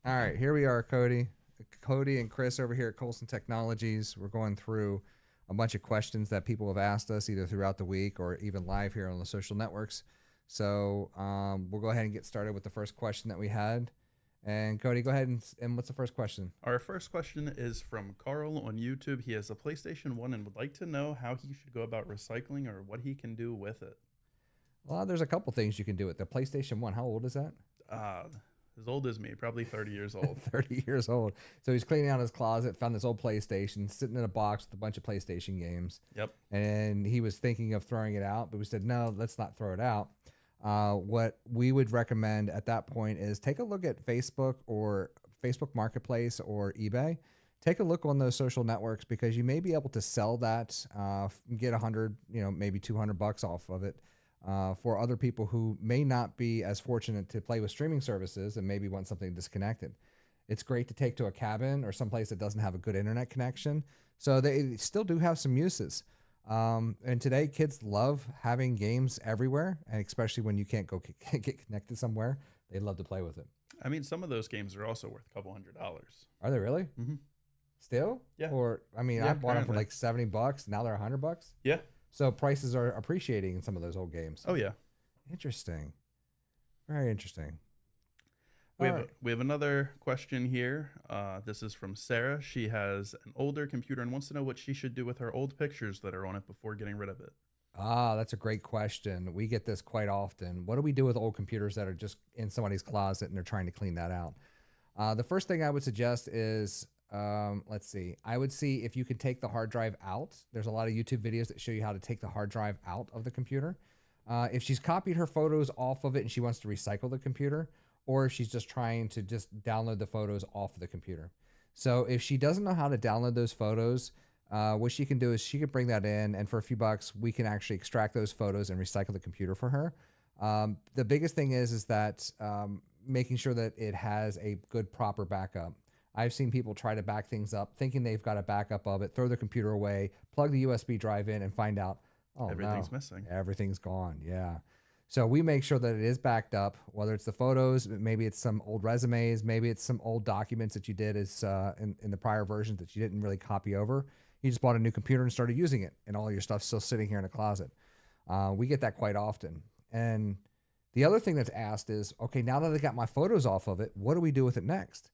All right, here we are, Cody. Cody and Chris over here at Colson Technologies. We're going through a bunch of questions that people have asked us either throughout the week or even live here on the social networks. So we'll go ahead and get started with the first question that we had. And Cody, go ahead and what's the first question? Our first question is from Carl on YouTube. He has a PlayStation 1 and would like to know how he should go about recycling or what he can do with it. Well, there's a couple things you can do with the PlayStation 1. How old is that? Uh, as old as me, probably 30 years old. 30 years old. So he's cleaning out his closet, found this old PlayStation sitting in a box with a bunch of PlayStation games. Yep. And he was thinking of throwing it out, but we said, no, let's not throw it out. What we would recommend at that point is take a look at Facebook or Facebook Marketplace or eBay. Take a look on those social networks because you may be able to sell that, get 100, maybe $200 off of it. For other people who may not be as fortunate to play with streaming services and maybe want something disconnected. It's great to take to a cabin or someplace that doesn't have a good internet connection. So they still do have some uses. And today kids love having games everywhere, and especially when you can't go get connected somewhere, they love to play with it. I mean, some of those games are also worth a couple $100s. Are they really? Mm-hmm. Still? Yeah. Or, I mean, Yeah, I bought them for apparently. like $70. Now they're $100. Yeah. So prices are appreciating in some of those old games. Oh, yeah. Interesting. Very interesting. We All have, right. we have another question here. This is from Sarah. She has an older computer and wants to know what she should do with her old pictures that are on it before getting rid of it. That's a great question. We get this quite often. What do we do with old computers that are just in somebody's closet and they're trying to clean that out? The first thing I would suggest is, let's see. I would see if you can take the hard drive out. There's a lot of YouTube videos that show you how to take the hard drive out of the computer. If she's copied her photos off of it and she wants to recycle the computer, or if she's just trying to just download the photos off of the computer. So if she doesn't know how to download those photos, what she can do is she could bring that in, and for a few bucks, we can actually extract those photos and recycle the computer for her. The biggest thing is that making sure that it has a good, proper backup. I've seen people try to back things up, thinking they've got a backup of it, throw their computer away, plug the USB drive in, and find out, oh Everything's no, missing. everything's gone. Yeah. So we make sure that it is backed up, whether it's the photos, maybe it's some old resumes, maybe it's some old documents that you did as in the prior versions that you didn't really copy over. You just bought a new computer and started using it, and all your stuff's still sitting here in a closet. We get that quite often. And the other thing that's asked is, okay, now that I got my photos off of it, what do we do with it next?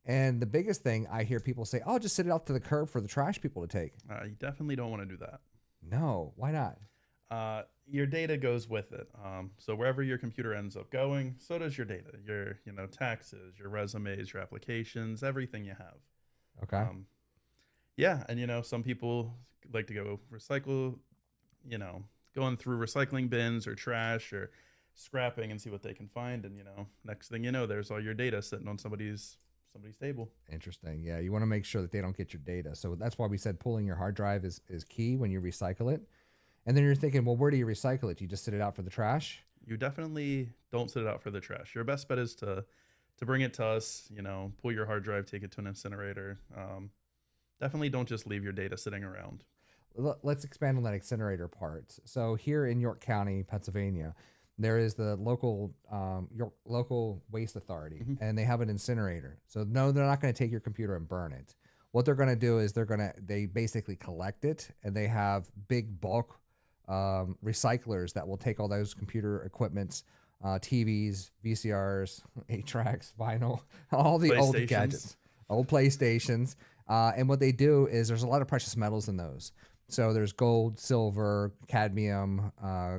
And the biggest thing I hear people say, oh, just sit it out to the curb for the trash people to take. You definitely don't want to do that. No, why not? Your data goes with it. So wherever your computer ends up going, so does your data. Your, taxes, your resumes, your applications, everything you have. Okay. Yeah, and some people like to go recycle, going through recycling bins or trash or scrapping and see what they can find, and next thing you know, there's all your data sitting on somebody's table. Interesting. Yeah, you want to make sure that they don't get your data. So that's why we said pulling your hard drive is key when you recycle it. And then you're thinking, well, where do you recycle it? Do you just sit it out for the trash? You definitely don't sit it out for the trash. Your best bet is to bring it to us. Pull your hard drive, take it to an incinerator. Definitely don't just leave your data sitting around. Let's expand on that incinerator part. So here in York County, Pennsylvania, there is the local York local waste authority, and they have an incinerator. So no, they're not going to take your computer and burn it. What they're going to do is they basically collect it, and they have big bulk recyclers that will take all those computer equipments, TVs, VCRs, 8 tracks, vinyl, all the old gadgets, old PlayStations. And what they do is there's a lot of precious metals in those. So there's gold, silver, cadmium,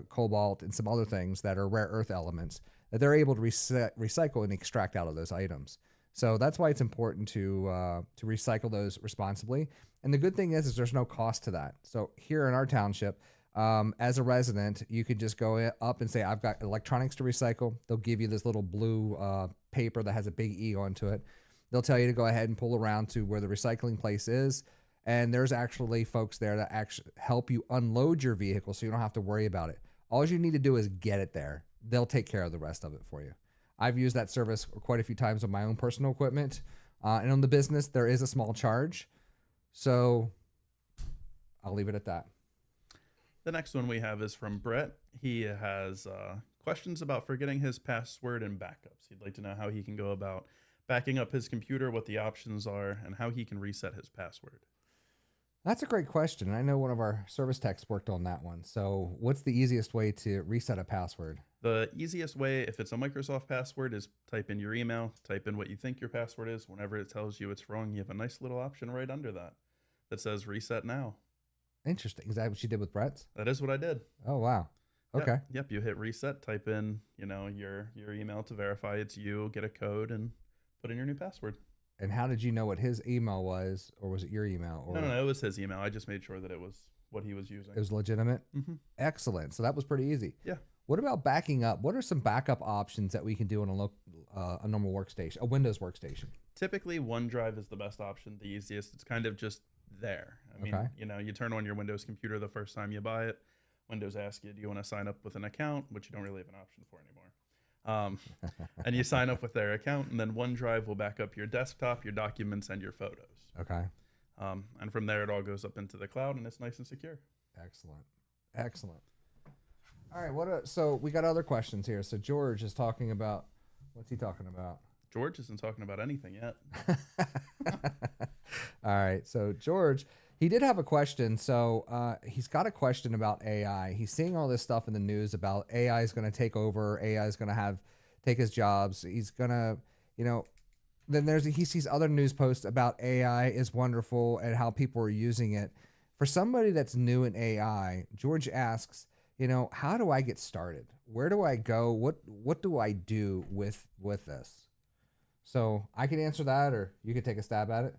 cobalt, and some other things that are rare earth elements that they're able to recycle and extract out of those items. So that's why it's important to recycle those responsibly. And the good thing is there's no cost to that. So here in our township, as a resident, you could just go up and say, I've got electronics to recycle. They'll give you this little blue paper that has a big E onto it. They'll tell you to go ahead and pull around to where the recycling place is. And there's actually folks there that actually help you unload your vehicle so you don't have to worry about it. All you need to do is get it there. They'll take care of the rest of it for you. I've used that service quite a few times on my own personal equipment. And on the business, there is a small charge. So I'll leave it at that. The next one we have is from Brett. He has questions about forgetting his password and backups. He'd like to know how he can go about backing up his computer, what the options are, and how he can reset his password. That's a great question. I know one of our service techs worked on that one. So, what's the easiest way to reset a password? The easiest way, if it's a Microsoft password, is type in your email, type in what you think your password is. Whenever it tells you it's wrong, you have a nice little option right under that that says reset now. Interesting. Is that what you did with Brett's? That is what I did. Oh, wow. Okay. Yep. You hit reset, type in, your email to verify it's you, get a code, and put in your new password. And how did you know what his email was, or was it your email? Or No, it was his email. I just made sure that it was what he was using. it was legitimate? Mm-hmm. Excellent. So that was pretty easy. Yeah. What about backing up? What are some backup options that we can do on a normal workstation, a Windows workstation? Typically, OneDrive is the best option, the easiest. It's kind of just there. I mean, you turn on your Windows computer the first time you buy it. Windows asks you, do you want to sign up with an account, which you don't really have an option for anymore. And you sign up with their account, and then OneDrive will back up your desktop, your documents, and your photos. Okay. And from there, it all goes up into the cloud, and it's nice and secure. Excellent. All right. So we got other questions here. So George is talking about, what's he talking about? George isn't talking about anything yet. All right. So George, he did have a question. So he's got a question about AI. He's seeing all this stuff in the news about AI is going to take over. AI is going to take his jobs. He's going to, then he sees other news posts about AI is wonderful and how people are using it. For somebody that's new in AI, George asks, how do I get started? Where do I go? What do I do with this? So I can answer that, or you could take a stab at it.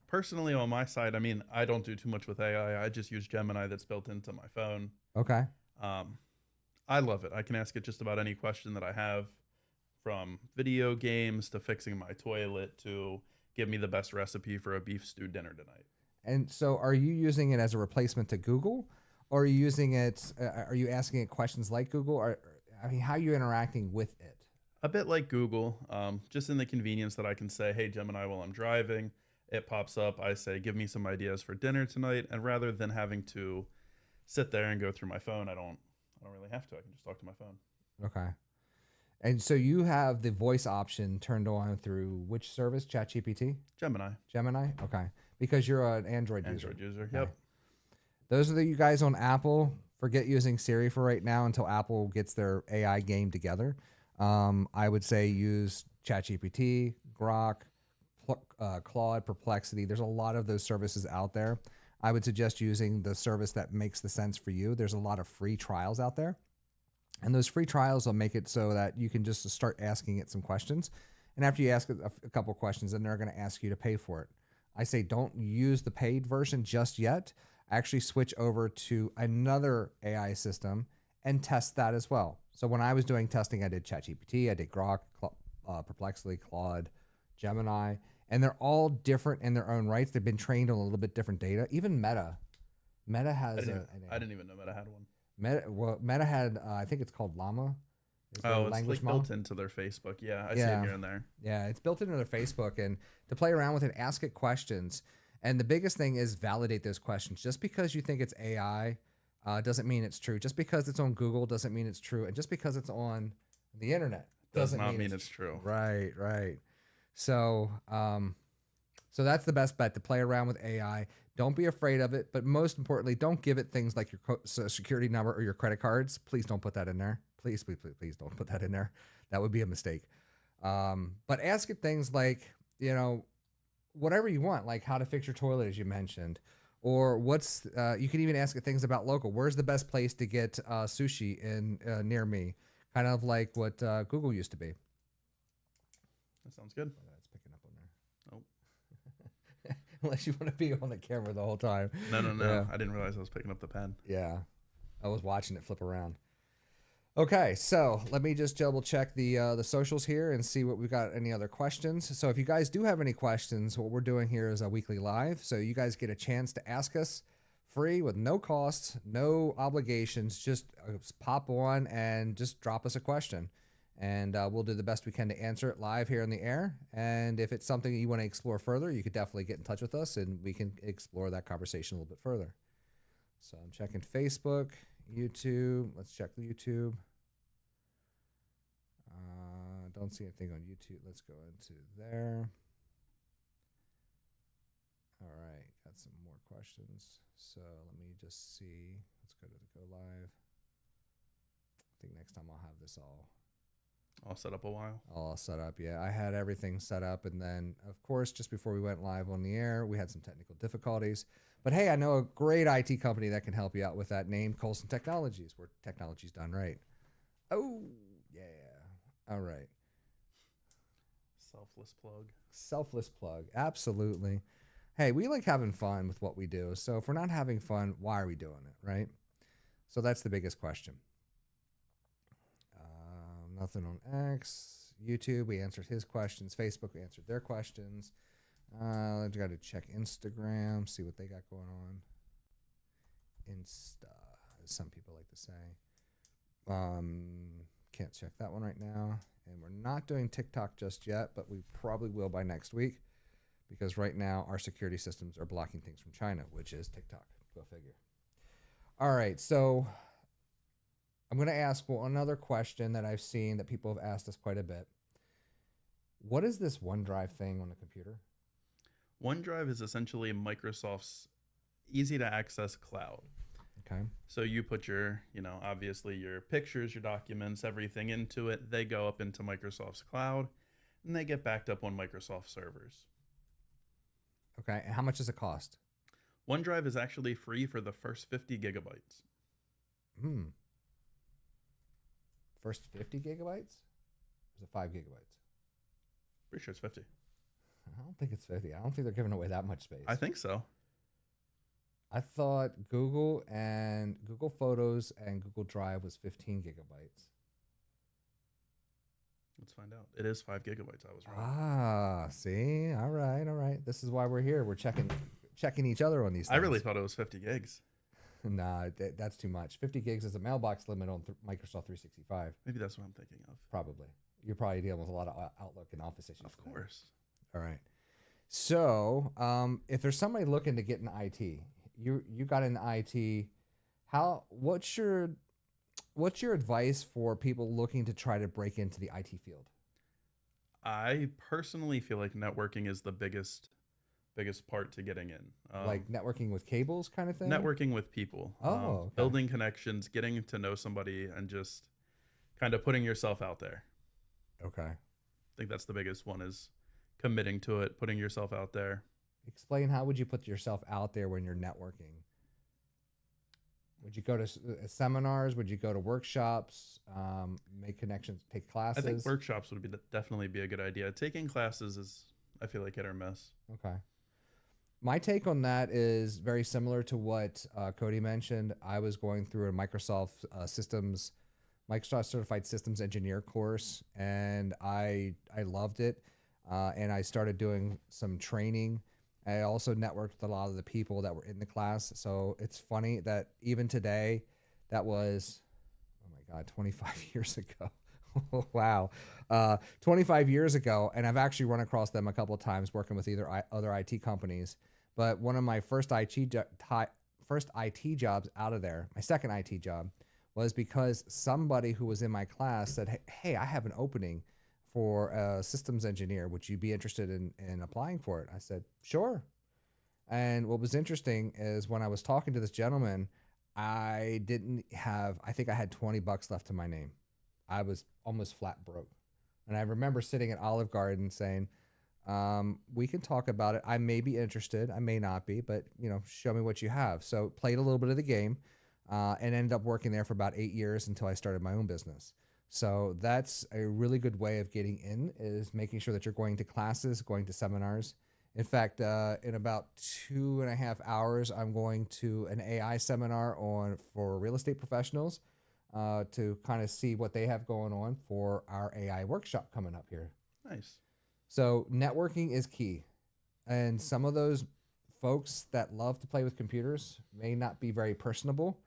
Personally, on my side, I mean, I don't do too much with AI. I just use Gemini that's built into my phone. Okay. I love it. I can ask it just about any question that I have, from video games to fixing my toilet to give me the best recipe for a beef stew dinner tonight. And so are you using it as a replacement to Google, or are you using it, are you asking it questions like Google? Or, how are you interacting with it? A bit like Google, just in the convenience that I can say, hey, Gemini, while I'm driving, it pops up. I say, give me some ideas for dinner tonight. And rather than having to sit there and go through my phone, I don't really have to. I can just talk to my phone. Okay. And so you have the voice option turned on through which service? ChatGPT? Gemini. Okay. Because you're an Android user. Yep. Okay. Those are you guys on Apple. Forget using Siri for right now until Apple gets their AI game together. I would say use ChatGPT, Grok, Claude, Perplexity. There's a lot of those services out there. I would suggest using the service that makes the sense for you. There's a lot of free trials out there. And those free trials will make it so that you can just start asking it some questions. And after you ask a couple of questions, then they're going to ask you to pay for it. I say don't use the paid version just yet. Actually switch over to another AI system and test that as well. So when I was doing testing, I did ChatGPT, I did Grok, Perplexity, Claude, Gemini, and they're all different in their own rights. They've been trained on a little bit different data. Even Meta has I didn't even know Meta had one. Meta had, I think it's called Llama. It's like built into their Facebook. Yeah, I see it here and there. Yeah, it's built into their Facebook, and to play around with it, ask it questions. And the biggest thing is validate those questions. Just because you think it's AI doesn't mean it's true. Just because it's on Google doesn't mean it's true. And just because it's on the internet does not mean it's true. Right. So, so that's the best bet, to play around with AI. Don't be afraid of it, but most importantly, don't give it things like your security number or your credit cards. Please don't put that in there. Please don't put that in there. That would be a mistake. But ask it things like, whatever you want, like how to fix your toilet, as you mentioned, or you can even ask it things about local. Where's the best place to get sushi in near me? Kind of like what Google used to be. That sounds good. It's picking up on there. Oh. Unless you want to be on the camera the whole time. No. Yeah. I didn't realize I was picking up the pen. Yeah. I was watching it flip around. Okay, so let me just double check the socials here and see what we've got. Any other questions? So if you guys do have any questions, what we're doing here is a weekly live. So you guys get a chance to ask us free with no costs, no obligations. Just pop on and just drop us a question. And we'll do the best we can to answer it live here in the air. And if it's something you want to explore further, you could definitely get in touch with us and we can explore that conversation a little bit further. So I'm checking Facebook, YouTube. Let's check the YouTube. don't see anything on YouTube. Let's go into there. All right, got some more questions. So let me just see. Let's go to the go live. I think next time I'll have this all set up a while. all set up. Yeah, I had everything set up, and then of course, just before we went live on the air, we had some technical difficulties. But hey, I know a great IT company that can help you out with that, named Colson Technologies, where technology's done right. Oh yeah. All right. Selfless plug. Selfless plug. Absolutely. Hey, we like having fun with what we do. So if we're not having fun, why are we doing it, right? So that's the biggest question. Nothing on X. YouTube, we answered his questions. Facebook, we answered their questions. I've got to check Instagram, see what they got going on. Insta, as some people like to say. Can't check that one right now. And we're not doing TikTok just yet, but we probably will by next week, because right now our security systems are blocking things from China, which is TikTok. Go figure. All right, so I'm going to ask another question that I've seen that people have asked us quite a bit. What is this OneDrive thing on the computer? OneDrive is essentially Microsoft's easy to access cloud. Okay. So you put your, obviously your pictures, your documents, everything into it. They go up into Microsoft's cloud, and they get backed up on Microsoft servers. Okay. And how much does it cost? OneDrive is actually free for the first 50 gigabytes. First 50 gigabytes? Or is it 5 gigabytes? Pretty sure it's 50. I don't think it's 50. I don't think they're giving away that much space. I think so. I thought Google Photos and Google Drive was 15 gigabytes. Let's find out. It is 5 gigabytes. I was wrong. Ah, see? All right. This is why we're here. We're checking each other on these things. I really thought it was 50 gigs. Nah, that's too much. 50 gigs is a mailbox limit on Microsoft 365. Maybe that's what I'm thinking of. Probably. You're probably dealing with a lot of Outlook and Office issues. Of course. All right. So, if there's somebody looking to get in IT, you got in IT, what's your advice for people looking to try to break into the IT field? I personally feel like networking is the biggest part to getting in. Like networking with cables kind of thing? Networking with people. Okay. Building connections, getting to know somebody, and just kind of putting yourself out there. Okay. I think that's the biggest one, is committing to it, putting yourself out there. Explain, how would you put yourself out there when you're networking? Would you go to seminars? Would you go to workshops, make connections, take classes? I think workshops would definitely be a good idea. Taking classes is, I feel like, hit or miss. Okay. My take on that is very similar to what Cody mentioned. I was going through a Microsoft Certified Systems Engineer course, and I loved it. And I started doing some training. I also networked with a lot of the people that were in the class. So it's funny that even today, that was, oh my God, 25 years ago. Wow. 25 years ago. And I've actually run across them a couple of times working with other IT companies. But one of my first IT jobs out of there, my second IT job, was because somebody who was in my class said, hey, I have an opening for a systems engineer. Would you be interested in applying for it? I said, sure. And what was interesting is when I was talking to this gentleman, I think I had $20 left to my name. I was almost flat broke. And I remember sitting at Olive Garden saying, we can talk about it. I may be interested. I may not be, but show me what you have. So played a little bit of the game, and ended up working there for about 8 years until I started my own business. So that's a really good way of getting in, is making sure that you're going to classes, going to seminars. In fact, in about 2.5 hours, I'm going to an AI seminar for real estate professionals to kind of see what they have going on for our AI workshop coming up here. Nice. So networking is key. And some of those folks that love to play with computers may not be very personable,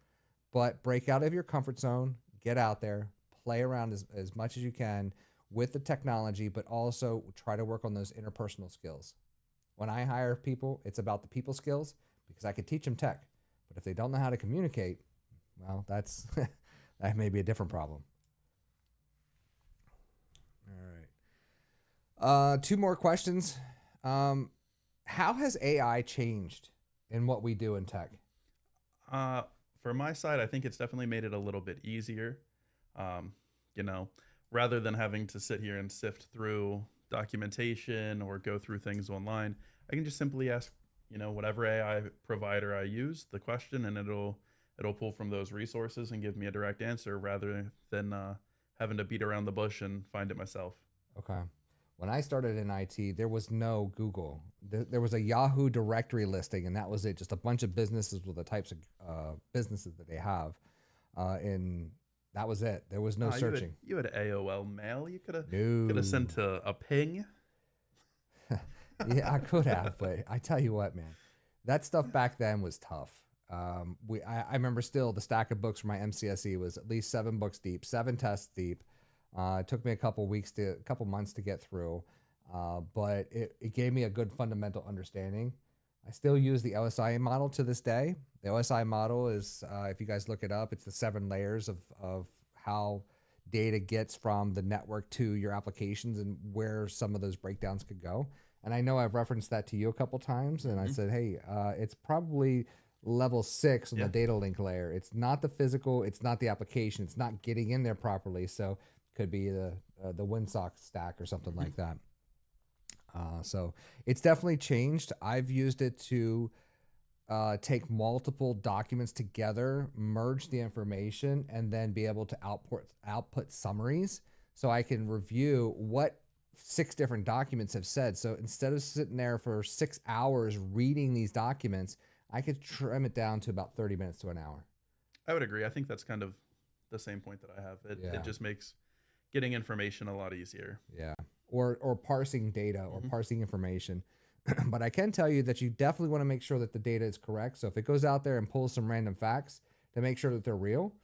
but break out of your comfort zone, get out there, play around as much as you can with the technology, but also try to work on those interpersonal skills. When I hire people, it's about the people skills, because I could teach them tech, but if they don't know how to communicate, well, that may be a different problem. All right. Two more questions. Um, how has AI changed in what we do in tech? Uh, for my side, I think it's definitely made it a little bit easier. Um, you know, rather than having to sit here and sift through documentation or go through things online, I can just simply ask, whatever AI provider I use the question, and it'll pull from those resources and give me a direct answer rather than having to beat around the bush and find it myself. Okay. When I started in IT, there was no Google. There was a Yahoo directory listing, and that was it. Just a bunch of businesses with the types of businesses that they have, and that was it. There was no searching. You had AOL Mail. You could have No. sent a ping. Yeah, I could have, but I tell you what, man, that stuff back then was tough. I remember still the stack of books for my MCSE was at least 7 books deep, 7 tests deep. It took me a couple months to get through, but it gave me a good fundamental understanding. I still use the OSI model to this day. The OSI model is, if you guys look it up, it's the 7 layers of how data gets from the network to your applications and where some of those breakdowns could go. And I know I've referenced that to you a couple times, and I said, hey, it's probably level 6 on Yeah. the data link layer. It's not the physical, it's not the application, it's not getting in there properly. So could be the Winsock stack or something like that. So it's definitely changed. I've used it to take multiple documents together, merge the information, and then be able to output summaries so I can review what 6 different documents have said. So instead of sitting there for 6 hours reading these documents, I could trim it down to about 30 minutes to an hour. I would agree. I think that's kind of the same point that I have. It just makes getting information a lot easier. Yeah. Or parsing data or parsing information. But I can tell you that you definitely want to make sure that the data is correct. So if it goes out there and pulls some random facts, to make sure that they're real,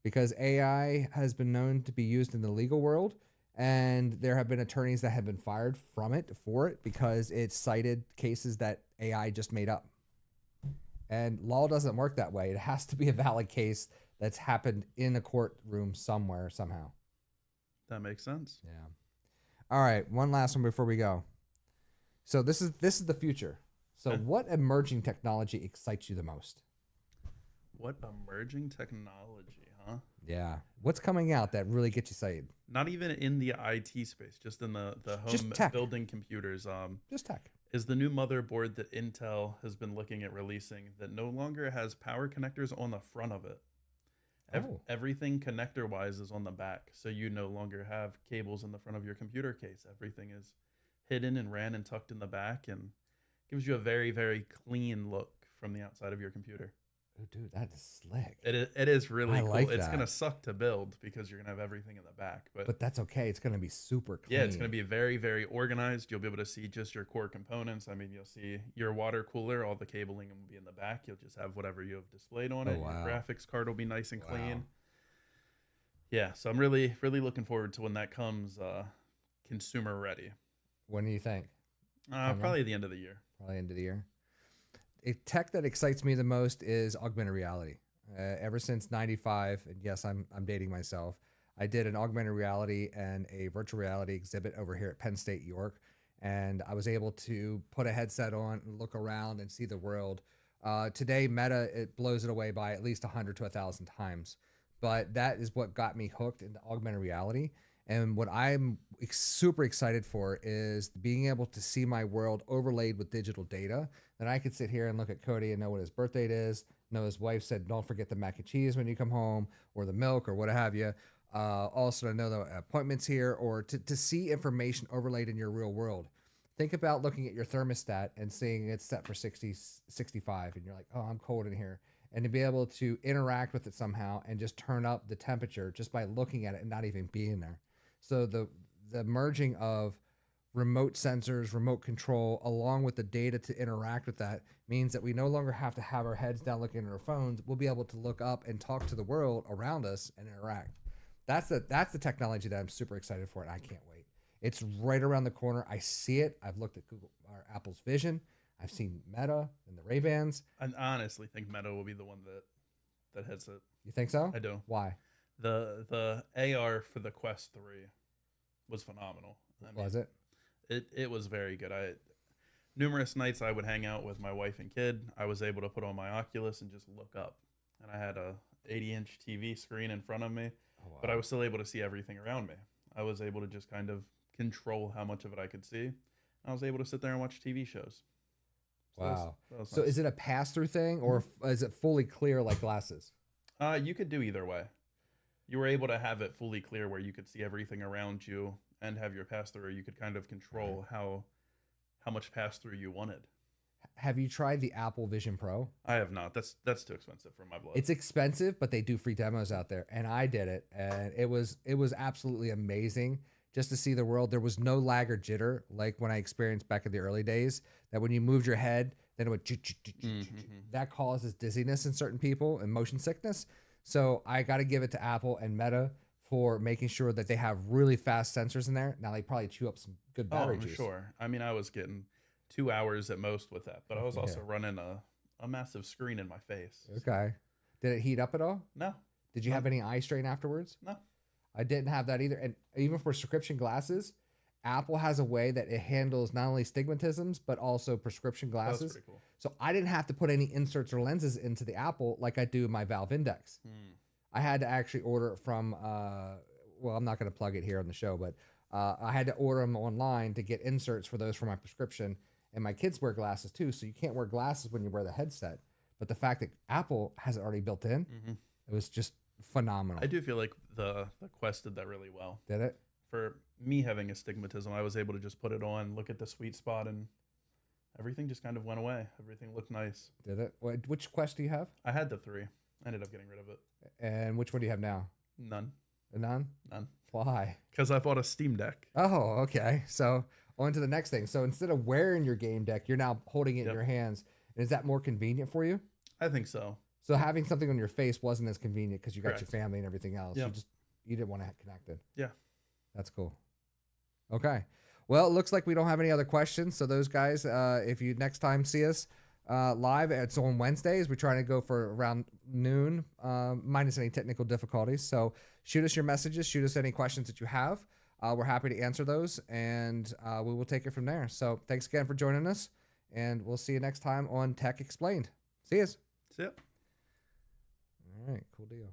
because AI has been known to be used in the legal world, and there have been attorneys that have been fired for it because it cited cases that AI just made up. And law doesn't work that way. It has to be a valid case that's happened in a courtroom somewhere, somehow. That makes sense. Yeah. All right, one last one before we go. So this is the future. So what emerging technology excites you the most? What emerging technology, huh? Yeah. What's coming out that really gets you excited? Not even in the IT space, just in the Just home tech. building computers. Just tech. Is the new motherboard that Intel has been looking at releasing that no longer has power connectors on the front of it. Everything connector wise is on the back, so you no longer have cables in the front of your computer case. Everything is hidden and ran and tucked in the back, and gives you a very, very clean look from the outside of your computer. Oh, dude, that is slick. It is really I cool. like It's that. gonna suck to build because you're gonna have everything in the back, But that's okay. It's going to be super clean. yeah, it's going to be very, very organized. You'll be able to see just your core components. I mean, you'll see your water cooler, all the cabling will be in the back. You'll just have whatever you have displayed on it. wow. Your graphics card will be nice and Wow. clean. Yeah, so I'm really, really looking forward to when that comes consumer ready. When do you think? Probably the end of the year. Probably end of the year. A tech that excites me the most is augmented reality. Ever since '95, and yes, I'm dating myself. I did an augmented reality and a virtual reality exhibit over here at Penn State York, and I was able to put a headset on and look around and see the world. Today, Meta, it blows it away by at least 100 to 1,000 times. But that is what got me hooked into augmented reality. And what I'm super excited for is being able to see my world overlaid with digital data. That I could sit here and look at Cody and know what his birth date is, know his wife said, don't forget the mac and cheese when you come home, or the milk, or what have you. Also to know the appointments here, or to see information overlaid in your real world. Think about looking at your thermostat and seeing it's set for 60, 65, and you're like, oh, I'm cold in here. And to be able to interact with it somehow and just turn up the temperature just by looking at it and not even being there. So the merging of remote sensors, remote control, along with the data to interact with that means that we no longer have to have our heads down looking at our phones. We'll be able to look up and talk to the world around us and interact. That's the technology that I'm super excited for, and I can't wait. It's right around the corner. I see it. I've looked at Google or Apple's Vision. I've seen Meta and the Ray-Bans. I honestly think Meta will be the one that hits it. You think so? I do. Why? The AR for the Quest 3 was phenomenal. Was it? It was very good. Numerous nights I would hang out with my wife and kid. I was able to put on my Oculus and just look up, and I had a 80-inch TV screen in front of me, Oh, but I wow. was still able to see everything around me. I was able to just kind of control how much of it I could see. I was able to sit there and watch TV shows. So Wow. that was So nice. is it a pass through thing or Mhm. is it fully clear like glasses? You could do either way. You were able to have it fully clear where you could see everything around you and have your pass through. You could kind of Right. control how much pass through you wanted. Have you tried the Apple Vision Pro? I have not. That's too expensive for my blood. It's expensive, but they do free demos out there, and I did it, and it was absolutely amazing just to see the world. There was no lag or jitter like when I experienced back in the early days. That when you moved your head, then it would Mm-hmm. that causes dizziness in certain people and motion sickness. So I got to give it to Apple and Meta for making sure that they have really fast sensors in there. Now they probably chew up some good Oh, battery I'm juice. sure. I mean, I was getting 2 hours at most with that, but I was Yeah. also running a massive screen in my face. So Okay. Did it heat up at all? no, Did you have none, any eye strain afterwards? no. I didn't have that either. And even for prescription glasses, Apple has a way that it handles not only stigmatisms, but also prescription That was glasses. pretty cool. So I didn't have to put any inserts or lenses into the Apple like I do my Valve Index. Hmm. I had to actually order it from, well, I'm not going to plug it here on the show, but I had to order them online to get inserts for those for my prescription. And my kids wear glasses too. So you can't wear glasses when you wear the headset. But the fact that Apple has it already built in, Hmm. it was just phenomenal. I do feel like the Quest did that really well. Did it? For me having astigmatism, I was able to just put it on, look at the sweet spot, and everything just kind of went away. Everything looked nice. Did it? Which Quest do you have? I had the three. I ended up getting rid of it. And which one do you have now? None. None? None. Why? Because I bought a Steam Deck. Oh, okay. So on to the next thing. So instead of wearing your game deck, you're now holding it in Yep. your hands. And is that more convenient for you? I think so. So having something on your face wasn't as convenient because you got your Correct. family and everything else. Yeah. You didn't want to connect it. Yeah. That's cool. Okay. Well, it looks like we don't have any other questions. So those guys, if you next time see us live, it's on Wednesdays. We're trying to go for around noon, minus any technical difficulties. So shoot us your messages. Shoot us any questions that you have. We're happy to answer those, and we will take it from there. So thanks again for joining us, and we'll see you next time on Tech Explained. See you. See ya. All right. Cool deal.